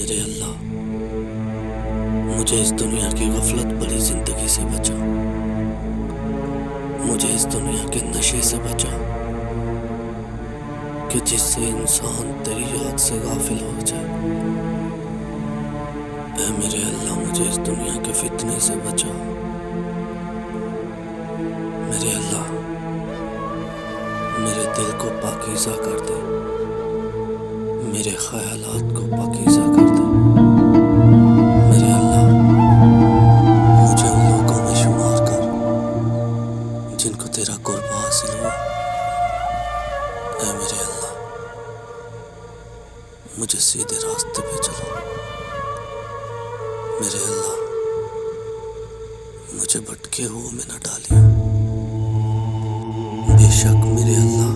मेरे अल्लाह, मुझे इस दुनिया की गफलत भरी जिंदगी से बचा, मुझे इस दुनिया के नशे से बचा कि जिससे इंसान तेरी याद से गाफिल हो जाए। ऐ मेरे अल्लाह, मुझे इस दुनिया के फितने से बचा। मेरे अल्लाह, मेरे दिल को पाकीज़ा कर दे, मेरे ख्यालात को पाकीज़ा कर दे। मेरे अल्लाह, मुझे उन लोगों में शुमार कर जिनको तेरा कुर्ब हासिल हुआ। ऐ मेरे अल्लाह, मुझे सीधे रास्ते पे चला। मेरे अल्लाह, मुझे भटके हुए में न डालियो। बेशक मेरे अल्लाह,